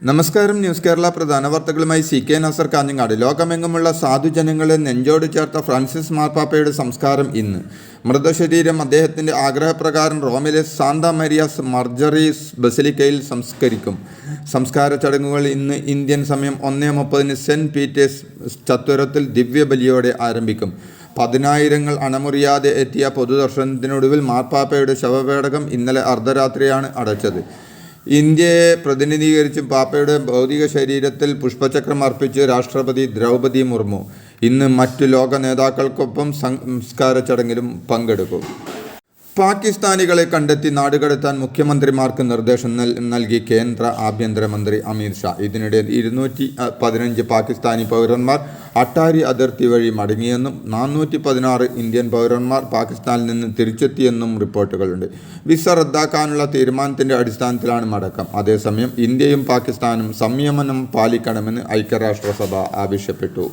നമസ്കാരം. ന്യൂസ് കേരള പ്രധാന വാർത്തകളുമായി CK നാസർ കാഞ്ഞങ്ങാട്. ലോകമെങ്ങുമുള്ള സാധുജനങ്ങളെ നെഞ്ചോട് ചേർത്ത ഫ്രാൻസിസ് മാർപ്പാപ്പയുടെ സംസ്കാരം ഇന്ന്. മൃതശരീരം അദ്ദേഹത്തിൻ്റെ ആഗ്രഹപ്രകാരം റോമിലെ സാന്താ മരിയാസ് മർജറീസ് ബസിലിക്കയിൽ സംസ്കരിക്കും. സംസ്കാര ചടങ്ങുകൾ ഇന്ന് ഇന്ത്യൻ സമയം 1:30 സെൻറ്റ് പീറ്റേഴ്സ് ചത്വരത്തിൽ ദിവ്യബലിയോടെ ആരംഭിക്കും. 10,000 അണമുറിയാതെ എത്തിയ പൊതുദർശനത്തിനൊടുവിൽ മാർപ്പാപ്പയുടെ ശവപേടകം ഇന്നലെ അർദ്ധരാത്രിയാണ് അടച്ചത്. ഇന്ത്യയെ പ്രതിനിധീകരിച്ച് പാപ്പയുടെ ഭൗതിക ശരീരത്തിൽ പുഷ്പചക്രം അർപ്പിച്ച് രാഷ്ട്രപതി ദ്രൗപദി മുർമു ഇന്ന് മറ്റു ലോക നേതാക്കൾക്കൊപ്പം സംസ്കാര ചടങ്ങിലും പങ്കെടുക്കും. പാകിസ്ഥാനികളെ കണ്ടെത്തി നാടുകടത്താൻ മുഖ്യമന്ത്രിമാർക്ക് നിർദ്ദേശം നൽകി കേന്ദ്ര ആഭ്യന്തരമന്ത്രി അമിത് ഷാ. ഇതിനിടെ 215 പാകിസ്ഥാനി പൗരന്മാർ അട്ടാരി അതിർത്തി വഴി മടങ്ങിയെന്നും 416 ഇന്ത്യൻ പൗരന്മാർ പാകിസ്ഥാനിൽ നിന്ന് തിരിച്ചെത്തിയെന്നും റിപ്പോർട്ടുകളുണ്ട്. വിസ റദ്ദാക്കാനുള്ള തീരുമാനത്തിൻ്റെ അടിസ്ഥാനത്തിലാണ് മടക്കം. അതേസമയം ഇന്ത്യയും പാകിസ്ഥാനും സംയമനം പാലിക്കണമെന്ന് ഐക്യരാഷ്ട്രസഭ ആവശ്യപ്പെട്ടു.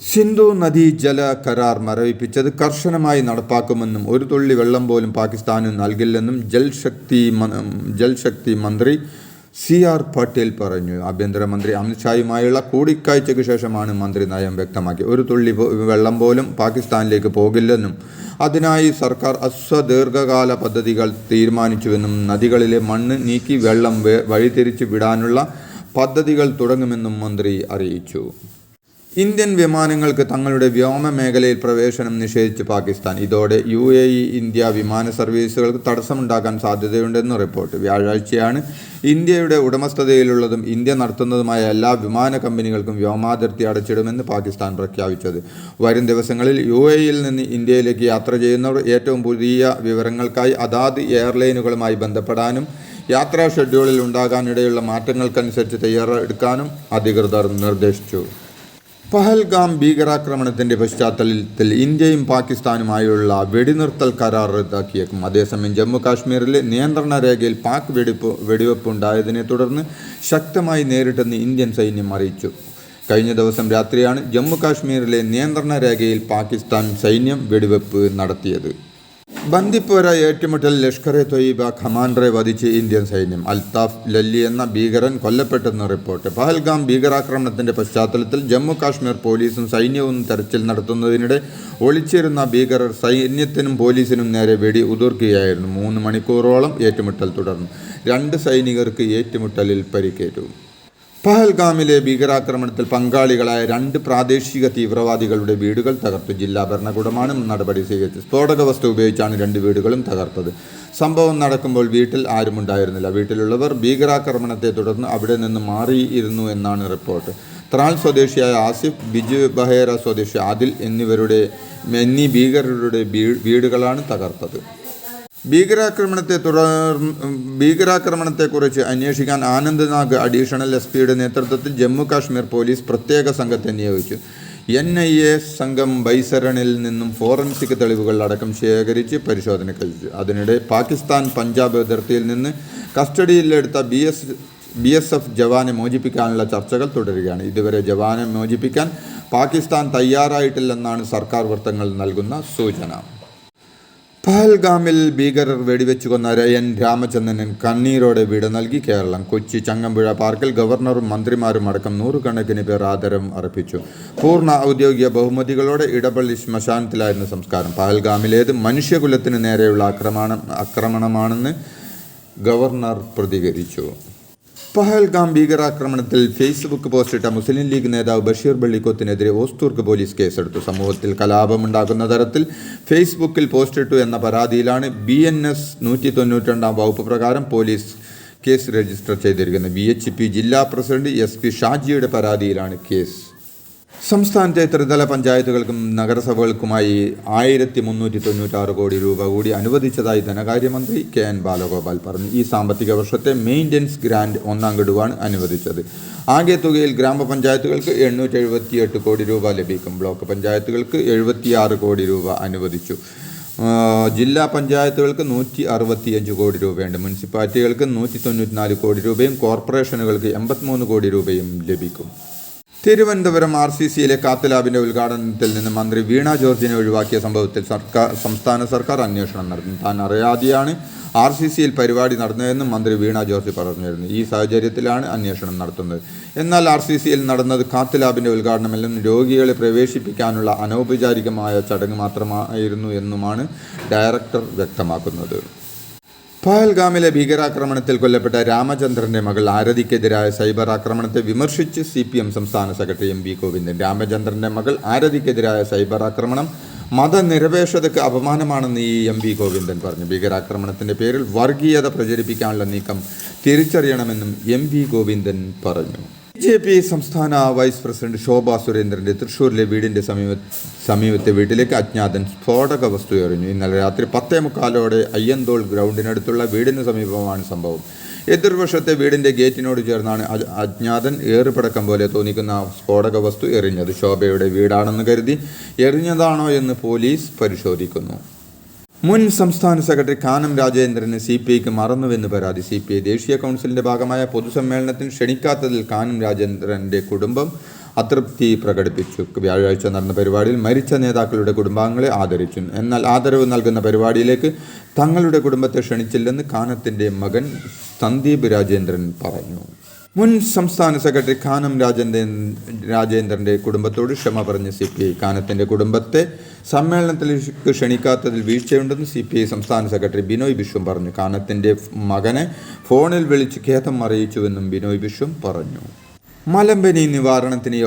സിന്ധു നദീ ജല കരാർ മരവിപ്പിച്ചത് കർശനമായി നടപ്പാക്കുമെന്നും ഒരു തുള്ളി വെള്ളം പോലും പാകിസ്ഥാന് നൽകില്ലെന്നും ജൽശക്തി മന്ത്രി CR പാട്ടീൽ പറഞ്ഞു. ആഭ്യന്തരമന്ത്രി അമിത്ഷായുമായുള്ള കൂടിക്കാഴ്ചയ്ക്ക് ശേഷമാണ് മന്ത്രി നയം വ്യക്തമാക്കി. ഒരു തുള്ളി വെള്ളം പോലും പാകിസ്ഥാനിലേക്ക് പോകില്ലെന്നും അതിനായി സർക്കാർ ദീർഘകാല പദ്ധതികൾ തീരുമാനിച്ചുവെന്നും നദികളിലെ മണ്ണ് നീക്കി വെള്ളം വഴിതിരിച്ച് വിടാനുള്ള പദ്ധതികൾ തുടങ്ങുമെന്നും മന്ത്രി അറിയിച്ചു. ഇന്ത്യൻ വിമാനങ്ങൾക്ക് തങ്ങളുടെ വ്യോമ മേഖലയിൽ പ്രവേശനം നിഷേധിച്ച് പാകിസ്ഥാൻ. ഇതോടെ UAE ഇന്ത്യ വിമാന സർവീസുകൾക്ക് തടസ്സമുണ്ടാകാൻ സാധ്യതയുണ്ടെന്ന് റിപ്പോർട്ട്. വ്യാഴാഴ്ചയാണ് ഇന്ത്യയുടെ ഉടമസ്ഥതയിലുള്ളതും ഇന്ത്യ നടത്തുന്നതുമായ എല്ലാ വിമാന കമ്പനികൾക്കും വ്യോമാതിർത്തി അടച്ചിടുമെന്ന് പാകിസ്ഥാൻ പ്രഖ്യാപിച്ചത്. വരും ദിവസങ്ങളിൽ UAEയിൽ നിന്ന് ഇന്ത്യയിലേക്ക് യാത്ര ചെയ്യുന്നവർ ഏറ്റവും പുതിയ വിവരങ്ങൾക്കായി അതാത് എയർലൈനുകളുമായി ബന്ധപ്പെടാനും യാത്രാ ഷെഡ്യൂളിൽ ഉണ്ടാകാനിടയുള്ള മാറ്റങ്ങൾക്കനുസരിച്ച് തയ്യാറെടുക്കാനും അധികൃതർ നിർദ്ദേശിച്ചു. പഹൽഗാം ഭീകരാക്രമണത്തിൻ്റെ പശ്ചാത്തലത്തിൽ ഇന്ത്യയും പാകിസ്ഥാനുമായുള്ള വെടിനിർത്തൽ കരാർ റദ്ദാക്കിയേക്കും. അതേസമയം ജമ്മു കാശ്മീരിലെ നിയന്ത്രണ രേഖയിൽ പാക് വെടിവെപ്പുണ്ടായതിനെ തുടർന്ന് ശക്തമായി നേരിട്ടെന്ന് ഇന്ത്യൻ സൈന്യം അറിയിച്ചു. കഴിഞ്ഞ ദിവസം രാത്രിയാണ് ജമ്മു കാശ്മീരിലെ നിയന്ത്രണ രേഖയിൽ പാകിസ്ഥാൻ സൈന്യം വെടിവെപ്പ് നടത്തിയത്. ബന്ദിപ്പോര ഏറ്റുമുട്ടൽ ലഷ്കർ-e-തൊയ്ബ കമാൻഡറെ വധിച്ച് ഇന്ത്യൻ സൈന്യം. അൽതാഫ് ലല്ലി എന്ന ഭീകരൻ കൊല്ലപ്പെട്ടെന്ന് റിപ്പോർട്ട്. പഹൽഗാം ഭീകരാക്രമണത്തിൻ്റെ പശ്ചാത്തലത്തിൽ ജമ്മു കാശ്മീർ പോലീസും സൈന്യവും തെരച്ചിൽ നടത്തുന്നതിനിടെ ഒളിച്ചിരുന്ന ഭീകരർ സൈന്യത്തിനും പോലീസിനും നേരെ വെടി ഉതിർക്കുകയായിരുന്നു. 3 മണിക്കൂറോളം ഏറ്റുമുട്ടൽ തുടർന്നു. 2 സൈനികർക്ക് ഏറ്റുമുട്ടലിൽ പരിക്കേറ്റു. പഹൽഗാമിലെ ഭീകരാക്രമണത്തിൽ പങ്കാളികളായ 2 പ്രാദേശിക തീവ്രവാദികളുടെ വീടുകൾ തകർത്തു. ജില്ലാ ഭരണകൂടമാണ് നടപടി സ്വീകരിച്ചത്. സ്ഫോടക വസ്തു ഉപയോഗിച്ചാണ് 2 വീടുകളും തകർത്തത്. സംഭവം നടക്കുമ്പോൾ വീട്ടിൽ ആരുമുണ്ടായിരുന്നില്ല. വീട്ടിലുള്ളവർ ഭീകരാക്രമണത്തെ തുടർന്ന് അവിടെ നിന്ന് മാറിയിരുന്നു എന്നാണ് റിപ്പോർട്ട്. ത്രാൽ സ്വദേശിയായ ആസിഫ്, ബിജു ബഹേര സ്വദേശി ആദിൽ എന്നീ ഭീകരരുടെ വീടുകളാണ് തകർത്തത്. ഭീകരാക്രമണത്തെക്കുറിച്ച് അന്വേഷിക്കാൻ ആനന്ദ്നാഗ് അഡീഷണൽ SP-യുടെ നേതൃത്വത്തിൽ ജമ്മു കാശ്മീർ പോലീസ് പ്രത്യേക സംഘത്തെ നിയോഗിച്ചു. NIA സംഘം ബൈസരണിൽ നിന്നും ഫോറൻസിക് തെളിവുകൾ അടക്കം ശേഖരിച്ച് പരിശോധന കഴിച്ചു. അതിനിടെ പാകിസ്ഥാൻ പഞ്ചാബ് അതിർത്തിയിൽ നിന്ന് കസ്റ്റഡിയിലെടുത്ത BSF ജവാനെ മോചിപ്പിക്കാനുള്ള ചർച്ചകൾ തുടരുകയാണ്. ഇതുവരെ ജവാനെ മോചിപ്പിക്കാൻ പാകിസ്ഥാൻ തയ്യാറായിട്ടില്ലെന്നാണ് സർക്കാർ വൃത്തങ്ങൾ നൽകുന്ന സൂചന. പഹൽഗാമിൽ ഭീകരർ വെടിവെച്ചു കൊന്ന N രാമചന്ദ്രൻ കണ്ണീരോടെ വിട നൽകി കേരളം. കൊച്ചി ചങ്ങമ്പുഴ പാർക്കിൽ ഗവർണറും മന്ത്രിമാരും അടക്കം 100 കണക്കിന് പേർ ആദരം അർപ്പിച്ചു. പൂർണ്ണ ഔദ്യോഗിക ബഹുമതികളോടെ ഇടപ്പള്ളി ശ്മശാനത്തിലായിരുന്നു സംസ്കാരം. പഹൽഗാമിലേത് മനുഷ്യകുലത്തിന് നേരെയുള്ള ആക്രമണമാണെന്ന് ഗവർണർ പ്രതികരിച്ചു. പഹൽഗാം ഭീകരാക്രമണത്തിൽ ഫേസ്ബുക്ക് പോസ്റ്റിട്ട മുസ്ലിം ലീഗ് നേതാവ് ബഷീർ ബള്ളിക്കോത്തിനെതിരെ ഓസ്തൂർക്ക് പോലീസ് കേസെടുത്തു. സമൂഹത്തിൽ കലാപമുണ്ടാക്കുന്ന തരത്തിൽ ഫേസ്ബുക്കിൽ പോസ്റ്റിട്ടു എന്ന പരാതിയിലാണ് BNS 192 വകുപ്പ് പ്രകാരം പോലീസ് കേസ് രജിസ്റ്റർ ചെയ്തിരിക്കുന്നത്. VHP ജില്ലാ പ്രസിഡന്റ് SP ഷാജിയുടെ പരാതിയിലാണ് കേസ്. സംസ്ഥാനത്തെ ത്രിതല പഞ്ചായത്തുകൾക്കും നഗരസഭകൾക്കുമായി 1396 കോടി രൂപ കൂടി അനുവദിച്ചതായി ധനകാര്യമന്ത്രി KN ബാലഗോപാൽ പറഞ്ഞു. ഈ സാമ്പത്തിക വർഷത്തെ മെയിൻ്റനൻസ് ഗ്രാൻഡ് 1ാം ഗഡുവാണ് അനുവദിച്ചത്. ആകെ തുകയിൽ ഗ്രാമപഞ്ചായത്തുകൾക്ക് 878 കോടി രൂപ ലഭിക്കും. ബ്ലോക്ക് പഞ്ചായത്തുകൾക്ക് 76 കോടി രൂപ അനുവദിച്ചു. ജില്ലാ പഞ്ചായത്തുകൾക്ക് 165 കോടി രൂപയുണ്ട്. മുനിസിപ്പാലിറ്റികൾക്ക് 194 കോടി രൂപയും കോർപ്പറേഷനുകൾക്ക് 83 കോടി രൂപയും ലഭിക്കും. തിരുവനന്തപുരം RCCയിലെ കാത്ത് ലാബിന്റെ ഉദ്ഘാടനത്തിൽ നിന്ന് മന്ത്രി വീണ ജോർജിനെ ഒഴിവാക്കിയ സംഭവത്തിൽ സംസ്ഥാന സർക്കാർ അന്വേഷണം നടത്തുന്നു. താൻ അറിയാതെയാണ് RCCയിൽ പരിപാടി നടന്നതെന്നും മന്ത്രി വീണ ജോർജ് പറഞ്ഞിരുന്നു. ഈ സാഹചര്യത്തിലാണ് അന്വേഷണം നടത്തുന്നത്. എന്നാൽ RCCയിൽ നടന്നത് കാത്ത് ലാബിന്റെ ഉദ്ഘാടനമല്ലെന്നും രോഗികളെ പ്രവേശിപ്പിക്കാനുള്ള അനൗപചാരികമായ ചടങ്ങ് മാത്രമായിരുന്നു എന്നുമാണ് ഡയറക്ടർ വ്യക്തമാക്കുന്നത്. പഹൽഗാമിലെ ഭീകരാക്രമണത്തിൽ കൊല്ലപ്പെട്ട രാമചന്ദ്രന്റെ മകൾ ആരതിക്കെതിരായ സൈബർ ആക്രമണത്തെ വിമർശിച്ച് CPM സംസ്ഥാന സെക്രട്ടറി MV ഗോവിന്ദൻ. രാമചന്ദ്രന്റെ മകൾ ആരതിക്കെതിരായ സൈബർ ആക്രമണം മതനിരപേക്ഷതയ്ക്ക് അപമാനമാണെന്ന് MV ഗോവിന്ദൻ പറഞ്ഞു. ഭീകരാക്രമണത്തിന്റെ പേരിൽ വർഗീയത പ്രചരിപ്പിക്കാനുള്ള നീക്കം തിരിച്ചറിയണമെന്നും MV ഗോവിന്ദൻ പറഞ്ഞു. BJP സംസ്ഥാന വൈസ് പ്രസിഡന്റ് ശോഭാ സുരേന്ദ്രന്റെ തൃശ്ശൂരിലെ വീടിന്റെ സമീപത്തെ വീട്ടിലേക്ക് അജ്ഞാതൻ സ്ഫോടക വസ്തു എറിഞ്ഞു. ഇന്നലെ രാത്രി 10:45 അയ്യന്തോൾ ഗ്രൗണ്ടിനടുത്തുള്ള വീടിന് സമീപമാണ് സംഭവം. എതിർവശത്തെ വീടിന്റെ ഗേറ്റിനോട് ചേർന്നാണ് അജ്ഞാതൻ ഏറുപടക്കം പോലെ തോന്നിക്കുന്ന സ്ഫോടക വസ്തു എറിഞ്ഞത്. ശോഭയുടെ വീടാണെന്ന് കരുതി എറിഞ്ഞതാണോ എന്ന് പോലീസ് പരിശോധിക്കുന്നു. മുൻ സംസ്ഥാന സെക്രട്ടറി കാനം രാജേന്ദ്രന് CPIക്ക് മറന്നുവെന്ന് പരാതി. CPI ദേശീയ കൗൺസിലിന്റെ ഭാഗമായ പൊതുസമ്മേളനത്തിന് ക്ഷണിക്കാത്തതിൽ കാനം രാജേന്ദ്രന്റെ കുടുംബം അതൃപ്തി പ്രകടിപ്പിച്ചു. വ്യാഴാഴ്ച നടന്ന പരിപാടിയിൽ മരിച്ച നേതാക്കളുടെ കുടുംബാംഗങ്ങളെ ആദരിച്ചു. എന്നാൽ ആദരവ് നൽകുന്ന പരിപാടിയിലേക്ക് തങ്ങളുടെ കുടുംബത്തെ ക്ഷണിച്ചില്ലെന്ന് കാനത്തിന്റെ മകൻ സന്ദീപ് രാജേന്ദ്രൻ പറഞ്ഞു. മുൻ സംസ്ഥാന സെക്രട്ടറി കാനം രാജേന്ദ്രന്റെ കുടുംബത്തോട് ക്ഷമ പറഞ്ഞ് CPI. കാനത്തിന്റെ കുടുംബത്തെ സമ്മേളനത്തിലേക്ക് ക്ഷണിക്കാത്തതിൽ വീഴ്ചയുണ്ടെന്ന് CPI സംസ്ഥാന സെക്രട്ടറി ബിനോയ് വിശ്വം പറഞ്ഞു. കാനത്തിന്റെ മകനെ ഫോണിൽ വിളിച്ച് ഖേദം അറിയിച്ചുവെന്നും ബിനോയ് വിശ്വം പറഞ്ഞു. മലമ്പനി നിവാരണത്തിന്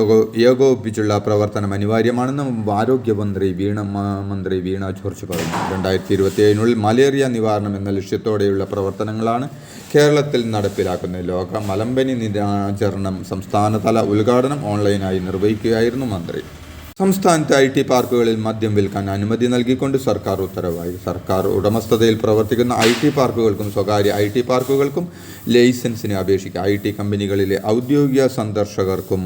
ഏകോപിപ്പിച്ചുള്ള പ്രവർത്തനം അനിവാര്യമാണെന്ന് ആരോഗ്യമന്ത്രി വീണ ജോർജ് പറഞ്ഞു. 2027 മലേറിയ നിവാരണം എന്ന ലക്ഷ്യത്തോടെയുള്ള പ്രവർത്തനങ്ങളാണ് കേരളത്തിൽ നടപ്പിലാക്കുന്നത്. ലോക മലമ്പനി ദിനാചരണം സംസ്ഥാനതല ഉദ്ഘാടനം ഓൺലൈനായി നിർവഹിക്കുകയായിരുന്നു മന്ത്രി. സംസ്ഥാനത്തെ IT പാർക്കുകളിൽ മദ്യം വിൽക്കാൻ അനുമതി നൽകിക്കൊണ്ട് സർക്കാർ ഉത്തരവായി. സർക്കാർ ഉടമസ്ഥതയിൽ പ്രവർത്തിക്കുന്ന IT പാർക്കുകൾക്കും സ്വകാര്യ IT പാർക്കുകൾക്കും ലൈസൻസിന് അപേക്ഷിക്കാം. IT കമ്പനികളിലെ ഔദ്യോഗിക സന്ദർശകർക്കും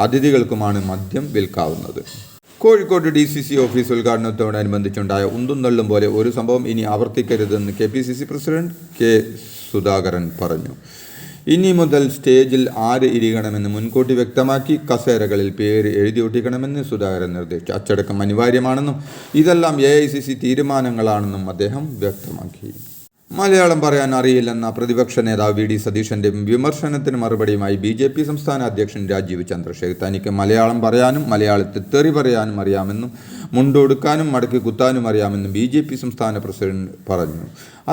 അതിഥികൾക്കുമാണ് മദ്യം വിൽക്കാവുന്നത്. കോഴിക്കോട് DCC ഓഫീസ് ഉദ്ഘാടനത്തോടനുബന്ധിച്ചുണ്ടായ ഉന്തും തള്ളും പോലെ ഒരു സംഭവം ഇനി ആവർത്തിക്കരുതെന്ന് KPCC പ്രസിഡന്റ് K സുധാകരൻ പറഞ്ഞു. ഇനി മുതൽ സ്റ്റേജിൽ ആര് ഇരിക്കണമെന്ന് മുൻകൂട്ടി വ്യക്തമാക്കി കസേരകളിൽ പേര് എഴുതി ഒട്ടിക്കണമെന്ന് സുധാകരൻ നിർദ്ദേശിച്ചു. അച്ചടക്കം അനിവാര്യമാണെന്നും ഇതെല്ലാം AICC തീരുമാനങ്ങളാണെന്നും അദ്ദേഹം വ്യക്തമാക്കി. മലയാളം പറയാൻ അറിയില്ലെന്ന പ്രതിപക്ഷ നേതാവ് VD സതീശന്റെ വിമർശനത്തിന് മറുപടിയുമായി BJP സംസ്ഥാന അധ്യക്ഷൻ രാജീവ് ചന്ദ്രശേഖർ. തനിക്ക് മലയാളം പറയാനും മലയാളത്തിൽ തെറി പറയാനും അറിയാമെന്നും മുണ്ടൊടുക്കാനും മടക്കി കുത്താനും അറിയാമെന്നും BJP സംസ്ഥാന പ്രസിഡന്റ് പറഞ്ഞു.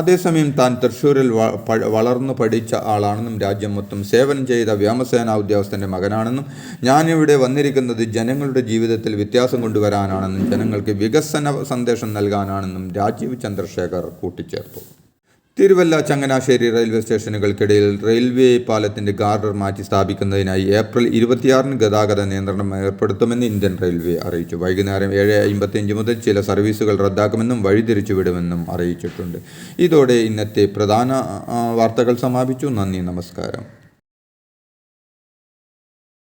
അതേസമയം താൻ തൃശ്ശൂരിൽ വളർന്നു പഠിച്ച ആളാണെന്നും രാജ്യം മൊത്തം സേവനം ചെയ്ത വ്യോമസേനാ ഉദ്യോഗസ്ഥൻ്റെ മകനാണെന്നും ഞാനിവിടെ വന്നിരിക്കുന്നത് ജനങ്ങളുടെ ജീവിതത്തിൽ വ്യത്യാസം കൊണ്ടുവരാനാണെന്നും ജനങ്ങൾക്ക് വികസന സന്ദേശം നൽകാനാണെന്നും രാജീവ് ചന്ദ്രശേഖർ കൂട്ടിച്ചേർത്തു. തിരുവല്ല ചങ്ങനാശ്ശേരി റെയിൽവേ സ്റ്റേഷനുകൾക്കിടയിൽ റെയിൽവേ പാലത്തിന്റെ ഗാർഡർ മാറ്റി സ്ഥാപിക്കുന്നതിനായി ഏപ്രിൽ 26 ഗതാഗത നിയന്ത്രണം ഏർപ്പെടുത്തുമെന്ന് ഇന്ത്യൻ റെയിൽവേ അറിയിച്ചു. വൈകുന്നേരം 7:55 മുതൽ ചില സർവീസുകൾ റദ്ദാക്കുമെന്നും വഴിതിരിച്ചുവിടുമെന്നും അറിയിച്ചിട്ടുണ്ട്. ഇതോടെ ഇന്നത്തെ പ്രധാന വാർത്തകൾ സമാപിച്ചു. നന്ദി, നമസ്കാരം.